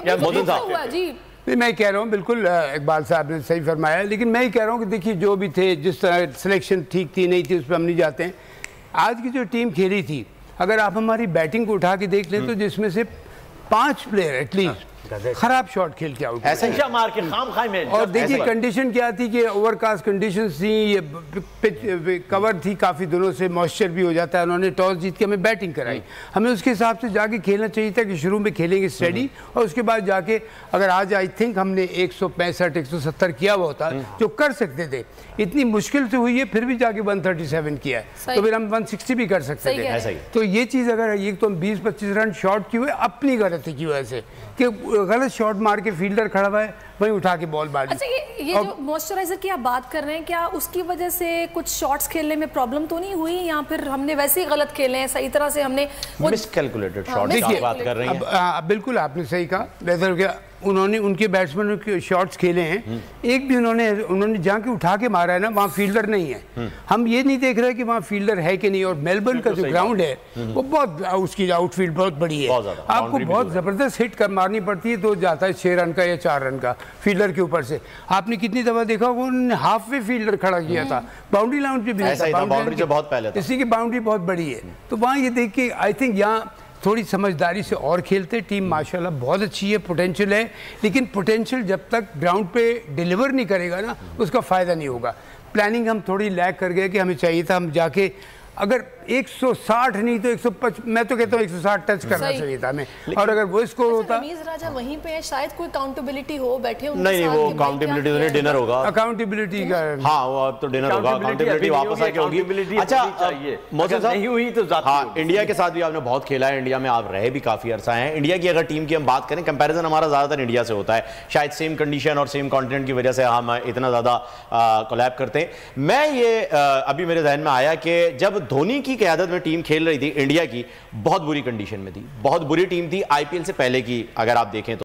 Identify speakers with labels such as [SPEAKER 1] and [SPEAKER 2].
[SPEAKER 1] मोहसिन साहब
[SPEAKER 2] जी मैं कह रहा हूँ बिल्कुल इकबाल साहब ने सही फरमाया, लेकिन मैं ही कह रहा हूँ कि देखिए जो भी थे, जिस तरह सिलेक्शन ठीक थी नहीं थी उस पर हम नहीं जाते हैं। आज की जो टीम खेली थी, अगर आप हमारी बैटिंग को उठा के देख लें तो जिसमें से 5 प्लेयर एटलीस्ट खराब शॉट खेल के आउट,
[SPEAKER 1] ऐसा मार के खाम खाई में।
[SPEAKER 2] और देखिए कंडीशन क्या थी कि ओवरकास्ट कंडीशंस थी, ये पिच कवर थी काफ़ी दिनों से, मॉइस्चर भी हो जाता है। उन्होंने टॉस जीत के हमें बैटिंग कराई, हमें उसके हिसाब से जाके खेलना चाहिए था कि शुरू में खेलेंगे स्टेडी और उसके बाद जाके अगर आज आई थिंक हमने 165 170 किया हुआ होता जो कर सकते थे। इतनी मुश्किल से हुई है फिर भी जाके 137 किया है, तो फिर हम 160 भी कर सकते थे। तो ये चीज़ अगर ये तो हम 20-25 रन शॉट किए हुए अपनी गलती की वजह से कि गलत शॉट मार के फील्डर खड़ा हुआ है वहीं उठा के बॉल मारी।
[SPEAKER 3] अच्छा ये जो मॉइस्चराइजर की आप बात कर रहे हैं, क्या उसकी वजह से कुछ शॉट्स खेलने में प्रॉब्लम तो नहीं हुई, या फिर हमने वैसे ही गलत खेले हैं, सही तरह से हमने
[SPEAKER 1] मिसकैलकुलेटेड शॉट्स की बात कर रहे हैं?
[SPEAKER 2] बिल्कुल आपने सही कहा। वेदर क्या उन्होंने उनके बैट्समैनों के शॉट्स खेले हैं, एक भी उन्होंने जहाँ के उठा के मारा है ना वहाँ फील्डर नहीं है। हम ये नहीं देख रहे कि वहाँ फील्डर है कि नहीं। और मेलबर्न का जो ग्राउंड है वो बहुत, उसकी आउटफील्ड बहुत बड़ी है, आपको बहुत ज़बरदस्त हिट कर मारनी पड़ती है तो जाता है 6 रन का या 4 रन का फील्डर के ऊपर से। आपने कितनी दफ़ा देखा उन्होंने हाफ वे फील्डर खड़ा किया था, बाउंड्री लाइन पे भी नहीं था,
[SPEAKER 1] बाउंड्री से बहुत पहले था,
[SPEAKER 2] इसी की बाउंड्री बहुत बड़ी है। तो वहाँ ये देख के आई थिंक यहाँ थोड़ी समझदारी से और खेलते। टीम माशाल्लाह बहुत अच्छी है, पोटेंशियल है, लेकिन पोटेंशियल जब तक ग्राउंड पे डिलीवर नहीं करेगा ना उसका फ़ायदा नहीं होगा। प्लानिंग हम थोड़ी लैग कर गए कि हमें चाहिए था हम जाके अगर 160 नहीं तो 105, मैं तो कहता हूँ 160 टच करना चाहिए था हमें, और अगर वो स्कोर होता।
[SPEAKER 3] रमीज राजा वहीं पे है, शायद कोई काउंटेबिलिटी हो बैठे हो।
[SPEAKER 1] नहीं वो काउंटेबिलिटी नहीं, डिनर होगा
[SPEAKER 2] अकाउंटेबिलिटी का।
[SPEAKER 1] हाँ वो अब तो डिनर होगा, अकाउंटेबिलिटी वापस आके होगी। अच्छा मोहसिन साहब नहीं हुई तो हाँ, इंडिया के साथ भी आपने बहुत खेला है, इंडिया में आप रहे भी काफी अरसा है। इंडिया की अगर टीम की हम बात करें, कंपैरिजन हमारा ज्यादातर इंडिया से होता है, शायद सेम कंडीशन और सेम कॉन्टिनेंट की वजह से हम इतना ज्यादा कोलैब करते हैं। मैं ये अभी मेरे जहन में आया कि जब धोनी की क़यादत में टीम खेल रही थी इंडिया की, बहुत बुरी कंडीशन में थी, बहुत बुरी टीम थी आईपीएल से पहले की अगर आप देखें तो।